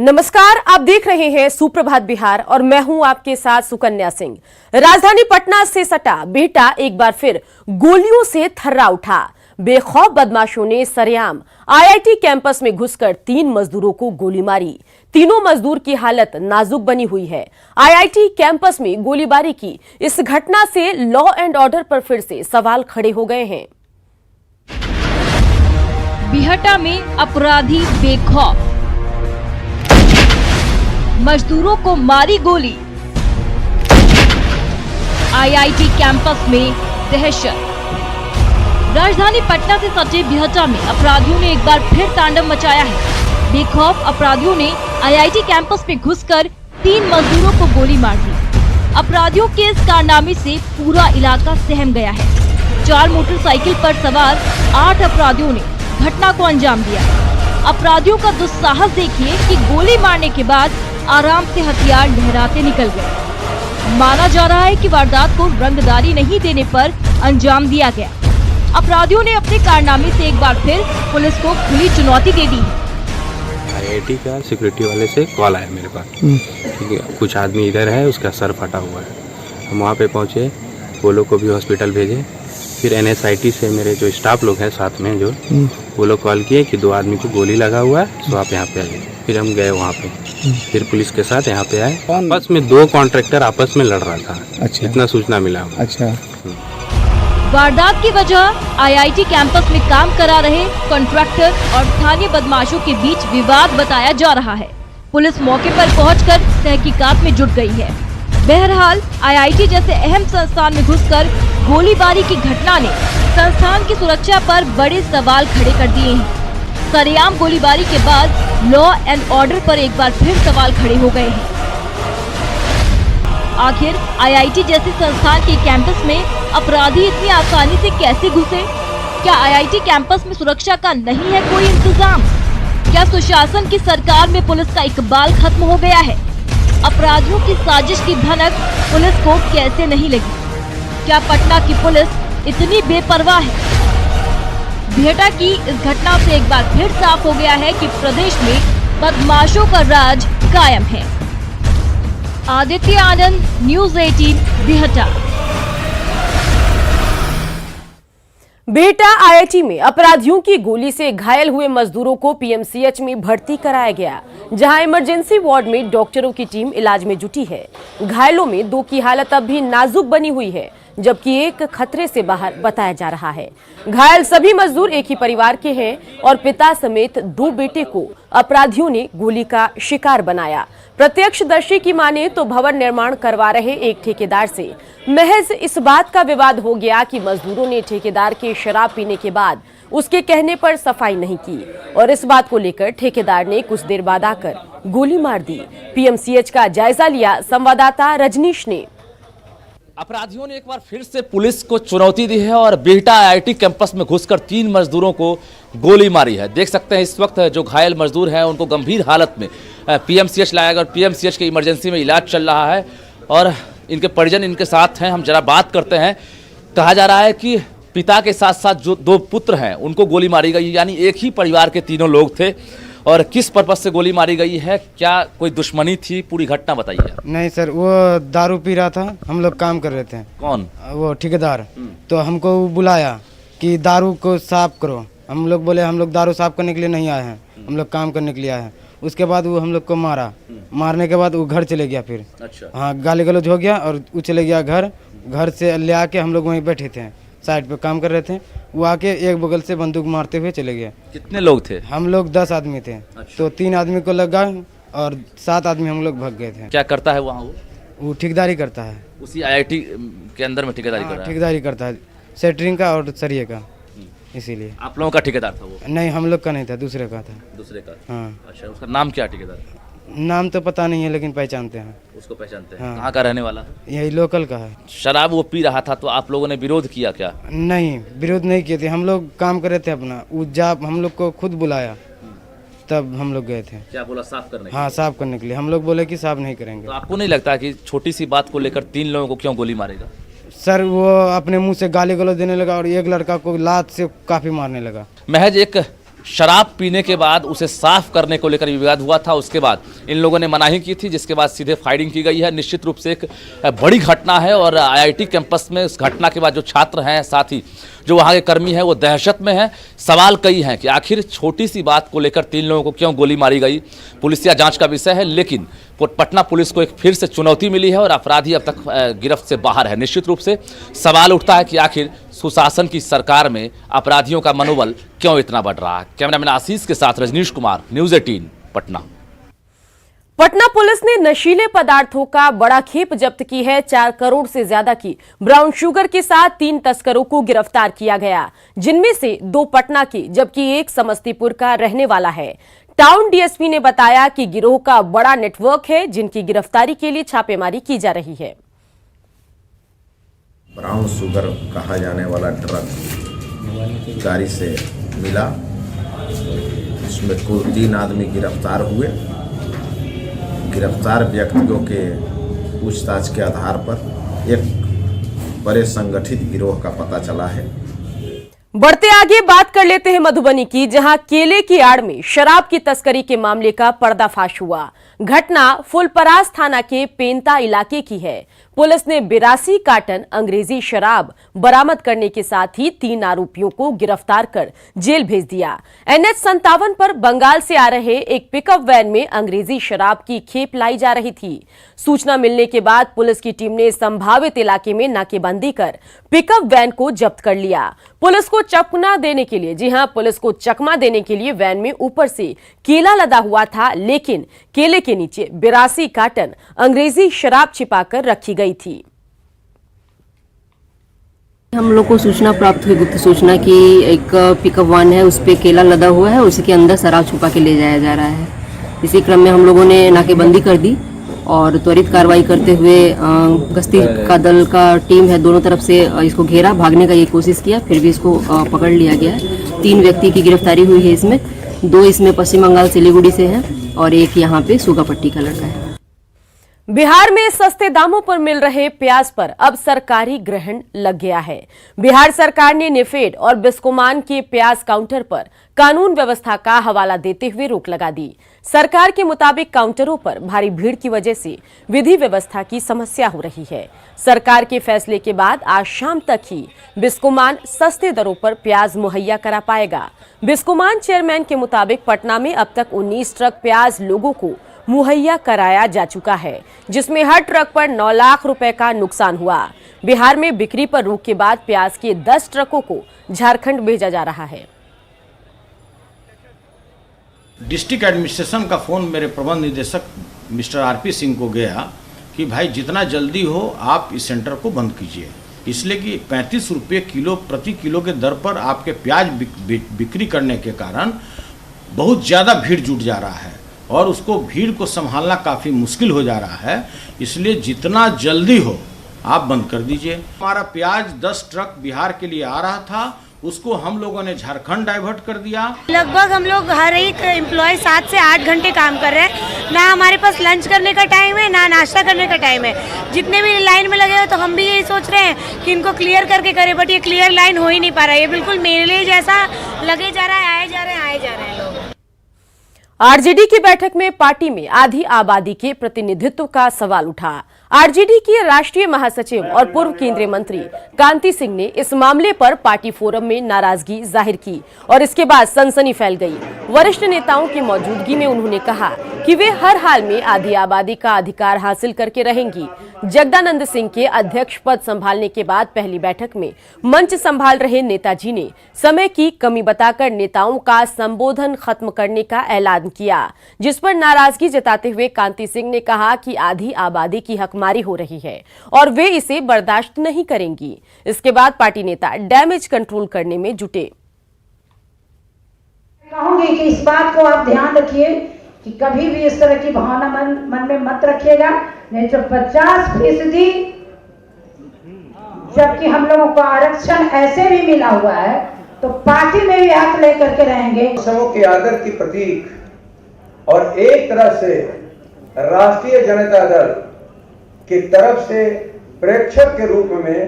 नमस्कार, आप देख रहे हैं सुप्रभात बिहार और मैं हूं आपके साथ सुकन्या सिंह। राजधानी पटना से सटा बिहटा एक बार फिर गोलियों से थर्रा उठा। बेखौफ बदमाशों ने सरेआम आईआईटी कैंपस में घुसकर 3 मजदूरों को गोली मारी। तीनों मजदूर की हालत नाजुक बनी हुई है। आईआईटी कैंपस में गोलीबारी की इस घटना से लॉ एंड ऑर्डर पर फिर से सवाल खड़े हो गए हैं। बिहटा में अपराधी बेखौफ, मजदूरों को मारी गोली। आईआईटी कैंपस में दहशत। राजधानी पटना से सटे बिहटा में अपराधियों ने एक बार फिर तांडव मचाया है। बेखौफ अपराधियों ने आईआईटी कैंपस में घुसकर 3 मजदूरों को गोली मार दी। अपराधियों के इस कारनामे से पूरा इलाका सहम गया है। 4 मोटरसाइकिल पर सवार 8 अपराधियों ने घटना को अंजाम दिया। अपराधियों का दुस्साहस देखिए कि गोली मारने के बाद आराम से हथियार लहराते निकल गए। माना जा रहा है कि वारदात को रंगदारी नहीं देने पर अंजाम दिया गया। अपराधियों ने अपने कारनामे से एक बार फिर पुलिस को खुली चुनौती दे दी। आईआईटी का सिक्योरिटी वाले से कॉल आया मेरे पास कि कुछ आदमी इधर है, उसका सर फटा हुआ है। हम वहाँ पे पहुँचे, वो लोग को भी हॉस्पिटल भेजे। फिर एनएसआईटी से मेरे जो स्टाफ लोग हैं साथ में जो वो लोग कॉल किए कि 2 आदमी को गोली लगा हुआ है, तो आप यहाँ पे आइए। फिर हम गए वहाँ पे, फिर पुलिस के साथ यहाँ पे आए। आपस में 2 कॉन्ट्रैक्टर आपस में लड़ रहा था। अच्छा, इतना सूचना मिला। अच्छा। वारदात की वजह आईआईटी कैंपस में काम करा रहे कॉन्ट्रैक्टर और स्थानीय बदमाशों के बीच विवाद बताया जा रहा है। पुलिस मौके पर पहुंचकर तहकीकात में जुट गई है। बहरहाल आईआईटी जैसे अहम संस्थान में घुसकर गोलीबारी की घटना ने संस्थान की सुरक्षा पर बड़े सवाल खड़े कर दिए हैं। सरेआम गोलीबारी के बाद लॉ एंड ऑर्डर पर एक बार फिर सवाल खड़े हो गए हैं। आखिर आईआईटी जैसे संस्थान के कैंपस में अपराधी इतनी आसानी से कैसे घुसे? क्या आईआईटी कैंपस में सुरक्षा का नहीं है कोई इंतजाम? क्या सुशासन की सरकार में पुलिस का इकबाल खत्म हो गया है? अपराधियों की साजिश की भनक पुलिस को कैसे नहीं लगी? क्या पटना की पुलिस इतनी बेपरवाह है? बिहटा की इस घटना से एक बार फिर साफ हो गया है कि प्रदेश में बदमाशों का राज कायम है। आदित्य आनंद, न्यूज़ 18, बिहटा। बिहटा आईआईटी में अपराधियों की गोली से घायल हुए मजदूरों को पीएमसीएच में भर्ती कराया गया, जहां इमरजेंसी वार्ड में डॉक्टरों की टीम इलाज में जुटी है। घायलों में 2 की हालत अब भी नाजुक बनी हुई है, जबकि एक खतरे से बाहर बताया जा रहा है। घायल सभी मजदूर एक ही परिवार के हैं और पिता समेत 2 बेटे को अपराधियों ने गोली का शिकार बनाया। प्रत्यक्षदर्शी की माने तो भवन निर्माण करवा रहे एक ठेकेदार से महज इस बात का विवाद हो गया कि मजदूरों ने ठेकेदार के शराब पीने के बाद उसके कहने पर सफाई नहीं की और इस बात को लेकर ठेकेदार ने कुछ देर बाद आकर गोली मार दी। पीएमसीएच का जायजा लिया संवाददाता रजनीश ने। अपराधियों ने एक बार फिर से पुलिस को चुनौती दी है और बिहटा आईआईटी कैंपस में घुसकर 3 मजदूरों को गोली मारी है। देख सकते हैं इस वक्त जो घायल मजदूर हैं उनको गंभीर हालत में पीएमसीएच लाया गया और पीएमसीएच के इमरजेंसी में इलाज चल रहा है और इनके परिजन इनके साथ हैं। हम जरा बात करते हैं। कहा जा रहा है कि पिता के साथ साथ जो 2 पुत्र हैं उनको गोली मारी गई, यानी एक ही परिवार के 3 लोग थे। और किस पर्पज से गोली मारी गई है, क्या कोई दुश्मनी थी, पूरी घटना बताइए। नहीं सर, वो दारू पी रहा था, हम लोग काम कर रहे थे। कौन? वो ठेकेदार। तो हमको बुलाया कि दारू को साफ करो। हम लोग बोले हम लोग दारू साफ करने के लिए नहीं आए हैं, हम लोग काम करने के लिए आए हैं। उसके बाद वो हम लोग को मारा। मारने के बाद वो घर चले गया। फिर अच्छा, हाँ, गाली गलौज हो गया और वो चले गया घर। घर से ले आके हम लोग वहीं बैठे थे, साइड पे काम कर रहे थे। वो आके एक बगल से बंदूक मारते हुए चले गए। कितने लोग थे? हम लोग 10 आदमी थे। अच्छा। तो 3 आदमी को लगा और 7 आदमी हम लोग भाग गए थे। क्या करता है वहाँ? वो ठेकेदारी करता है। उसी आईआईटी के अंदर में ठेकेदारी कर रहा है? ठेकेदारी करता है, सेटरिंग का और सरिये का। इसीलिए आप लोगों का ठेकेदार था वो? नहीं, हम लोग का नहीं था, दूसरे का था। दूसरे का? हाँ। अच्छा, उसका नाम क्या? ठेकेदार नाम तो पता नहीं है, लेकिन पहचानते हैं उसको। पहचानते हैं? हाँ। कहाँ का रहने वाला? यही लोकल का है। शराब वो पी रहा था तो आप लोगों ने विरोध किया क्या? नहीं, विरोध नहीं किए थे। हम लोग काम कर रहे थे अपना। वो जब हम लोग को खुद बुलाया तब हम लोग गए थे। क्या बोला? साफ करने? हाँ, साफ करने के लिए। हम लोग बोले कि साफ नहीं करेंगे। तो आपको नहीं लगता कि छोटी सी बात को लेकर 3 लोगों को क्यों गोली मारेगा? सर, वो अपने मुंह से गाली गलौज देने लगा और एक लड़का को लात से काफी मारने लगा। महज एक शराब पीने के बाद उसे साफ करने को लेकर विवाद हुआ था। उसके बाद इन लोगों ने मनाही की थी, जिसके बाद सीधे फायरिंग की गई है। निश्चित रूप से एक बड़ी घटना है और आईआईटी कैंपस में इस घटना के बाद जो छात्र हैं, साथ ही जो वहाँ के कर्मी हैं, वो दहशत में हैं। सवाल कई हैं कि आखिर छोटी सी बात को लेकर 3 लोगों को क्यों गोली मारी गई। पुलिसिया जांच का विषय है, लेकिन पटना पुलिस को एक फिर से चुनौती मिली है और अपराधी अब तक गिरफ्त से बाहर है। निश्चित रूप से सवाल उठता है कि आखिर सुशासन की सरकार में अपराधियों का मनोबल क्यों इतना बढ़ रहा है। कैमरामैन आशीष के साथ रजनीश कुमार, न्यूज़ 18 पटना। पटना पुलिस ने नशीले पदार्थों का बड़ा खेप जब्त की है। 4 करोड़ से ज्यादा की ब्राउन शुगर के साथ 3 तस्करों को गिरफ्तार किया गया, जिनमें से 2 पटना के जबकि 1 समस्तीपुर का रहने वाला है। टाउन डीएसपी ने बताया कि गिरोह का बड़ा नेटवर्क है, जिनकी गिरफ्तारी के लिए छापेमारी की जा रही है। ब्राउन शुगर कहा जाने वाला ट्रक गाड़ी से मिला, इसमें कुल 3 आदमी गिरफ्तार हुए। गिरफ्तार व्यक्तियों के पूछताछ के आधार पर एक बड़े संगठित गिरोह का पता चला है। बढ़ते आगे बात कर लेते हैं मधुबनी की, जहां केले की आड़ में शराब की तस्करी के मामले का पर्दाफाश हुआ। घटना फुलपरास थाना के पेंता इलाके की है। पुलिस ने 82 कार्टन अंग्रेजी शराब बरामद करने के साथ ही 3 आरोपियों को गिरफ्तार कर जेल भेज दिया। NH 57 पर बंगाल से आ रहे एक पिकअप वैन में अंग्रेजी शराब की खेप लाई जा रही थी। सूचना मिलने के बाद पुलिस की टीम ने संभावित इलाके में नाकेबंदी कर पिकअप वैन को जब्त कर लिया। पुलिस को चकमा देने के लिए, जी हां, पुलिस को चकमा देने के लिए वैन में ऊपर से केला लदा हुआ था, लेकिन केले के नीचे 82 कार्टन अंग्रेजी शराब छिपाकर रखी गई थी। हम लोग को सूचना प्राप्त हुई, गुप्त सूचना की एक पिकअप वैन है, उस पे केला लदा हुआ है, उसी के अंदर शराब छुपा के ले जाया जा रहा है। इसी क्रम में हम लोगों ने नाकेबंदी कर दी और त्वरित कार्रवाई करते हुए गश्ती का दल का टीम है, दोनों तरफ से इसको घेरा, भागने का ये कोशिश किया, फिर भी इसको पकड़ लिया गया है। 3 व्यक्ति की गिरफ्तारी हुई है इसमें, 2 इसमें पश्चिम बंगाल सिलीगुड़ी से हैं और एक यहाँ पे सुगापट्टी का लड़का है। बिहार में सस्ते दामों पर मिल रहे प्याज पर अब सरकारी ग्रहण लग गया है। बिहार सरकार ने नेफेड और बिस्कोमान के प्याज काउंटर पर कानून व्यवस्था का हवाला देते हुए रोक लगा दी। सरकार के मुताबिक काउंटरों पर भारी भीड़ की वजह से विधि व्यवस्था की समस्या हो रही है। सरकार के फैसले के बाद आज शाम तक ही बिस्कोमान सस्ते दरों पर प्याज मुहैया करा पाएगा। बिस्कोमान चेयरमैन के मुताबिक पटना में अब तक 19 ट्रक प्याज लोगों को मुहैया कराया जा चुका है, जिसमें हर ट्रक पर 9 लाख रुपए का नुकसान हुआ। बिहार में बिक्री पर रोक के बाद प्याज के 10 ट्रकों को झारखंड भेजा जा रहा है। डिस्ट्रिक्ट एडमिनिस्ट्रेशन का फोन मेरे प्रबंध निदेशक मिस्टर आरपी सिंह को गया कि भाई जितना जल्दी हो आप इस सेंटर को बंद कीजिए, इसलिए कि 35 रुपये किलो प्रति किलो के दर पर आपके प्याज बिक्री करने के कारण बहुत ज़्यादा भीड़ जुट जा रहा है और उसको भीड़ को संभालना काफ़ी मुश्किल हो जा रहा है। इसलिए जितना जल्दी हो आप बंद कर दीजिए। हमारा प्याज 10 ट्रक बिहार के लिए आ रहा था, उसको हम लोगों ने झारखंड डाइवर्ट कर दिया। लगभग हम लोग हर एक एम्प्लॉय 7 से 8 घंटे काम कर रहे हैं। ना हमारे पास लंच करने का टाइम है, ना नाश्ता करने का टाइम है। जितने भी लाइन में लगे हो, तो हम भी यही सोच रहे हैं कि इनको क्लियर करके करें, बट ये क्लियर लाइन हो ही नहीं पा रहा है। ये बिल्कुल मेले जैसा लगे जा रहा है, आए जा रहे हैं लोग। आरजेडी की बैठक में पार्टी में आधी आबादी के प्रतिनिधित्व का सवाल उठा। आरजेडी के राष्ट्रीय महासचिव और पूर्व केंद्रीय मंत्री कांति सिंह ने इस मामले पर पार्टी फोरम में नाराजगी जाहिर की और इसके बाद सनसनी फैल गई। वरिष्ठ नेताओं की मौजूदगी में उन्होंने कहा कि वे हर हाल में आधी आबादी का अधिकार हासिल करके रहेंगी। जगदानंद सिंह के अध्यक्ष पद संभालने के बाद पहली बैठक में मंच संभाल रहे नेताजी ने समय की कमी बताकर नेताओं का संबोधन खत्म करने का ऐलान किया, जिस पर नाराजगी जताते हुए कांति सिंह ने कहा कि आधी आबादी की हकमारी हो रही है और वे इसे बर्दाश्त नहीं करेंगी। इसके बाद पार्टी नेता डैमेज कंट्रोल करने में जुटे। कहूंगी कि इस बात को आप ध्यान रखिए कि कभी भी इस तरह की भावना मन में मत रखिएगा, नहीं तो 50% जबकि हम लोगों को आरक्षण ऐसे भी मिला हुआ है तो पार्टी में भी हाथ लेकर के रहेंगे। सबों के आदर की प्रतीक और एक तरह से राष्ट्रीय जनता दल की तरफ से प्रेक्षक के रूप में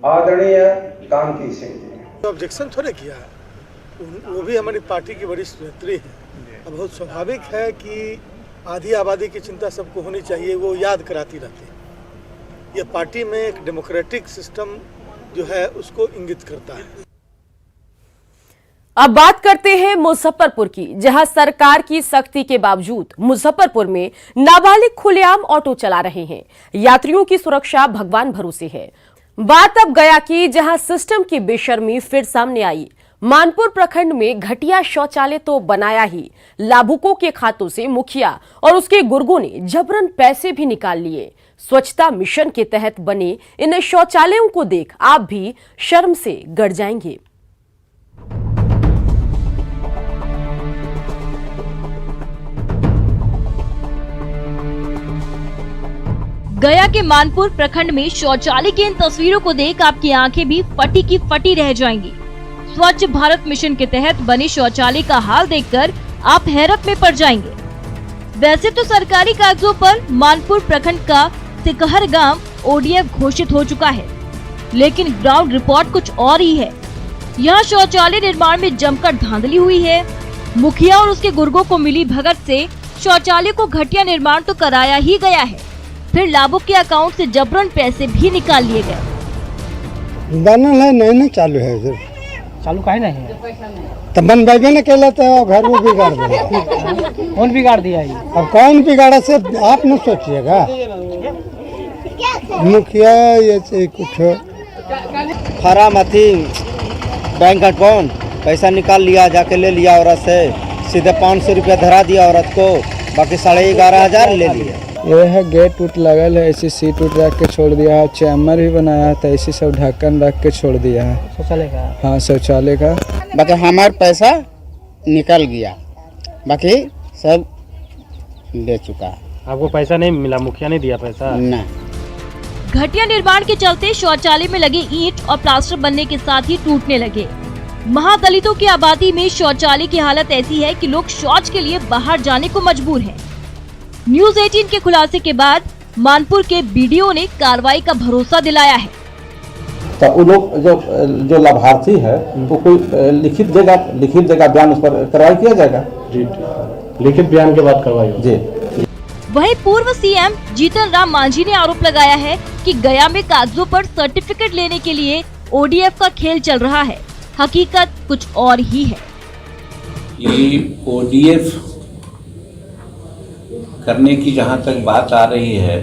आदरणीय कांति सिंह जी। ऑब्जेक्शन थोड़े किया है, वो भी हमारी पार्टी की वरिष्ठ नेत्री है। अब बहुत स्वाभाविक है कि आधी आबादी की चिंता सबको होनी चाहिए, वो याद कराती रहती है। यह पार्टी में एक डेमोक्रेटिक सिस्टम जो है उसको इंगित करता है। अब बात करते हैं मुजफ्फरपुर की, जहां सरकार की सख्ती के बावजूद मुजफ्फरपुर में नाबालिग खुलेआम ऑटो चला रहे हैं। यात्रियों की सुरक्षा भगवान भरोसे है। बात अब गया की, जहां सिस्टम की बेशर्मी फिर सामने आई। मानपुर प्रखंड में घटिया शौचालय तो बनाया ही, लाभुकों के खातों से मुखिया और उसके गुर्गों ने जबरन पैसे भी निकाल लिए। स्वच्छता मिशन के तहत बने इन शौचालयों को देख आप भी शर्म से गड़ जाएंगे। गया के मानपुर प्रखंड में शौचालय की इन तस्वीरों को देख आपकी आंखें भी फटी की फटी रह जाएंगी। स्वच्छ भारत मिशन के तहत बने शौचालय का हाल देखकर आप हैरत में पड़ जाएंगे। वैसे तो सरकारी कागजों पर मानपुर प्रखंड का सिकहर गांव ODF घोषित हो चुका है, लेकिन ग्राउंड रिपोर्ट कुछ और ही है। यहाँ शौचालय निर्माण में जमकर धांधली हुई है। मुखिया और उसके गुर्गों को मिली भगत से शौचालय को घटिया निर्माण तो कराया ही गया है, फिर लाभुक के अकाउंट से जबरन पैसे भी निकाल लिए गए। बनल है नहीं चालू है इधर। चालू काहे नहीं है? तो बनवाइबे न कैला तो घर वो बिगाड़ दिया। कौन बिगाड़ दिया है? अब कौन बिगाड़ा से आप न सोचिएगा। मुखिया ये कुछ खराब अथी बैंक अकाउंट पैसा निकाल लिया, जाके ले लिया औरत से, सीधे 500 रुपया धरा दिया औरत को, बाकी 11,500 ले लिया। ये है गेट उट लगल है, ऐसी सीट उट रख के छोड़ दिया है, चैम्बर भी बनाया है, तो ऐसी सब ढक्कन रख के छोड़ दिया है। शौचालय का? हाँ शौचालय का। बाकी हमारा पैसा निकल गया, बाकी सब दे चुका है। आपको पैसा नहीं मिला? मुखिया नहीं दिया पैसा? नहीं। घटिया निर्माण के चलते शौचालय में लगे ईंट और प्लास्टर बनने के साथ ही टूटने लगे। महादलितों की आबादी में शौचालय की हालत ऐसी है कि लोग शौच के लिए बाहर जाने को मजबूर हैं। न्यूज 18 के खुलासे के बाद मानपुर के BDO ने कार्रवाई का भरोसा दिलाया है। तो वो लोग जो लाभार्थी है वो कोई लिखित देगा बयान, उस पर कार्रवाई किया जाएगा। जी, लिखित बयान के बाद कार्रवाई होगी। जी। वहीं पूर्व CM जीतन राम मांझी ने आरोप लगाया है कि गया में कागजों पर सर्टिफिकेट लेने के लिए ODF का खेल चल रहा है, हकीकत कुछ और ही है। ये ODF करने की जहाँ तक बात आ रही है,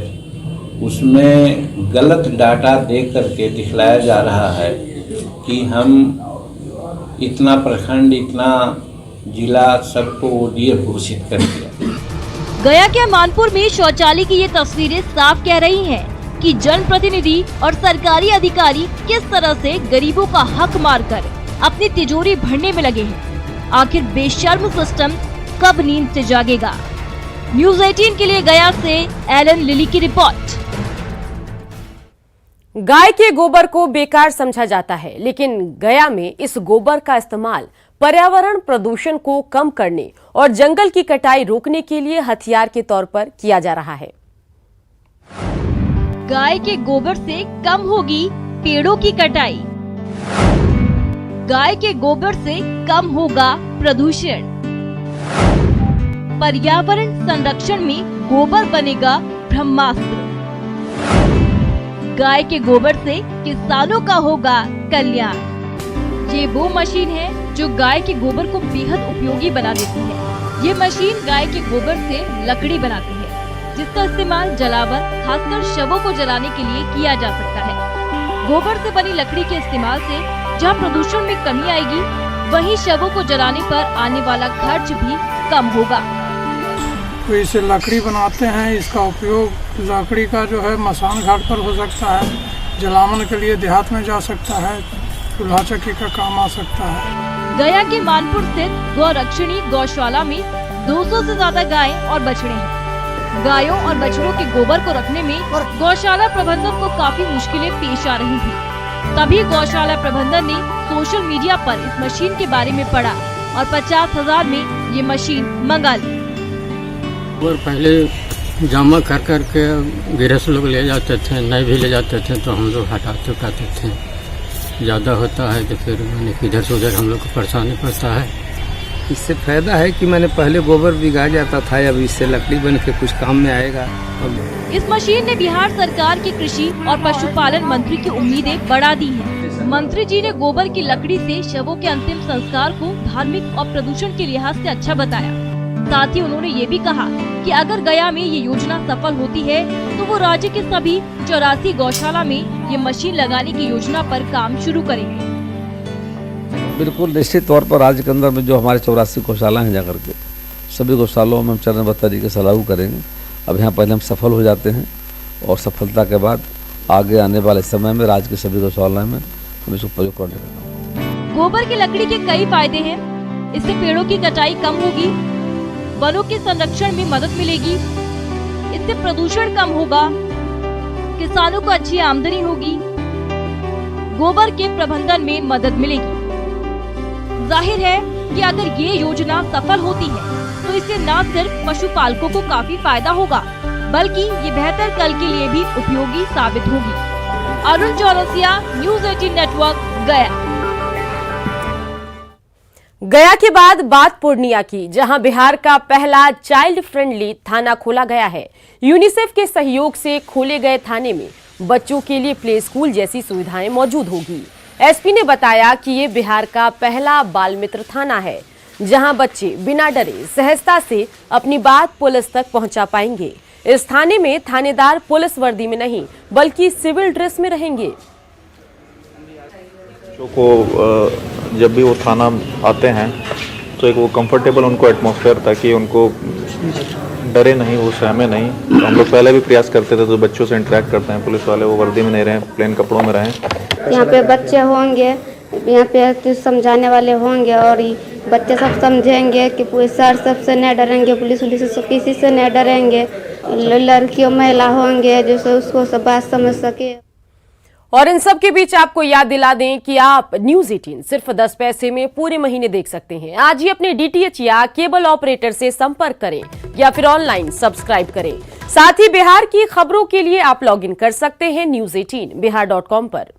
उसमें गलत डाटा दे करके दिखलाया जा रहा है कि हम इतना प्रखंड, इतना जिला सबको ODF घोषित कर दिया। गया के मानपुर में शौचालय की ये तस्वीरें साफ कह रही हैं कि जनप्रतिनिधि और सरकारी अधिकारी किस तरह से गरीबों का हक मारकर अपनी तिजोरी भरने में लगे हैं। आखिर बेशर्म सिस्टम कब नींद से जागेगा? न्यूज 18 के लिए गया से एलन लिली की रिपोर्ट। गाय के गोबर को बेकार समझा जाता है, लेकिन गया में इस गोबर का इस्तेमाल पर्यावरण प्रदूषण को कम करने और जंगल की कटाई रोकने के लिए हथियार के तौर पर किया जा रहा है। गाय के गोबर से कम होगी पेड़ों की कटाई। गाय के गोबर से कम होगा प्रदूषण। पर्यावरण संरक्षण में गोबर बनेगा ब्रह्मास्त्र। गाय के गोबर से किसानों का होगा कल्याण। ये वो मशीन है जो गाय के गोबर को बेहद उपयोगी बना देती है। ये मशीन गाय के गोबर से लकड़ी बनाती है, जिसका इस्तेमाल जलावन, खासकर शवों को जलाने के लिए किया जा सकता है। गोबर से बनी लकड़ी के इस्तेमाल से जहाँ प्रदूषण में कमी आएगी, वहीं शवों को जलाने पर आने वाला खर्च भी कम होगा। तो इसे लकड़ी बनाते हैं, इसका उपयोग लकड़ी का जो है मसान घाट पर हो सकता है, जलावन के लिए देहात में जा सकता है, चूल्हा चक्की का काम आ सकता है। गया के मानपुर स्थित गौरक्षणी गौशाला में 200 से ज्यादा गाय और बछड़े हैं। गायों और बछड़ों के गोबर को रखने में गौशाला प्रबंधन को काफी मुश्किलें पेश आ रही थी। तभी गौशाला प्रबंधन ने सोशल मीडिया पर इस मशीन के बारे में पढ़ा और 50,000 में ये मशीन मंगा ली। और पहले जमा कर के गृहस्थ लोग ले जाते थे, नहीं भी ले जाते थे तो हम लोग हटाते थे। ज़्यादा होता है तो फिर मैंने इधर से उधर हम लोग को परेशानी पड़ता है। इससे फायदा है कि मैंने पहले गोबर बिगा जाता था, अब इससे लकड़ी बन के कुछ काम में आएगा। इस मशीन ने बिहार सरकार के कृषि और पशुपालन मंत्री की उम्मीदें बढ़ा दी हैं। मंत्री जी ने गोबर की लकड़ी से शवों के अंतिम संस्कार को धार्मिक और प्रदूषण के लिहाज से अच्छा बताया। साथ ही उन्होंने ये भी कहा कि अगर गया में ये योजना सफल होती है तो वो राज्य के सभी 84 गौशाला में ये मशीन लगाने की योजना पर काम शुरू करेंगे। बिल्कुल निश्चित तौर पर राज्य के अंदर में जो हमारे 84 गौशाला हैं जाकर के सभी गौशालाओं में हम चरणबद्ध तरीके से लागू करेंगे। अब यहाँ पहले हम सफल हो जाते हैं और सफलता के बाद आगे आने वाले समय में राज्य के सभी गौशालाओं में हम इसको प्रयोग करने का। गोबर की लकड़ी के कई फायदे हैं। इससे पेड़ों की कटाई कम होगी, वनों के संरक्षण में मदद मिलेगी, इससे प्रदूषण कम होगा, किसानों को अच्छी आमदनी होगी, गोबर के प्रबंधन में मदद मिलेगी। जाहिर है कि अगर ये योजना सफल होती है तो इससे न सिर्फ पशुपालकों को काफी फायदा होगा बल्कि ये बेहतर कल के लिए भी उपयोगी साबित होगी। अरुण चौरसिया, न्यूज़ 18 नेटवर्क, गया। गया के बाद बात पूर्णिया की, जहां बिहार का पहला चाइल्ड फ्रेंडली थाना खोला गया है। यूनिसेफ के सहयोग से खोले गए थाने में बच्चों के लिए प्ले स्कूल जैसी सुविधाएं मौजूद होगी। एसपी ने बताया कि ये बिहार का पहला बाल मित्र थाना है, जहां बच्चे बिना डरे सहजता से अपनी बात पुलिस तक पहुंचा पाएंगे। इस थाने में थानेदार पुलिस वर्दी में नहीं बल्कि सिविल ड्रेस में रहेंगे। बच्चों को जब भी वो थाना आते हैं तो एक वो कंफर्टेबल उनको एटमॉस्फेयर, ताकि उनको डरे नहीं, वो सहमे नहीं। तो हम लोग पहले भी प्रयास करते थे, तो बच्चों से इंटरेक्ट करते हैं पुलिस वाले, वो वर्दी में नहीं रहें, प्लेन कपड़ों में रहें। यहाँ पे बच्चे होंगे, यहाँ पे कुछ समझाने वाले होंगे और बच्चे सब समझेंगे कि सर सबसे नहीं डरेंगे, पुलिस से किसी से नहीं डरेंगे। लड़कियों महिला होंगे जो उसको सब बात समझ सके। और इन सब के बीच आपको याद दिला दें कि आप न्यूज़ 18 सिर्फ 10 पैसे में पूरे महीने देख सकते हैं। आज ही अपने डीटीएच या केबल ऑपरेटर से संपर्क करें या फिर ऑनलाइन सब्सक्राइब करें। साथ ही बिहार की खबरों के लिए आप लॉगिन कर सकते हैं news18bihar.com पर।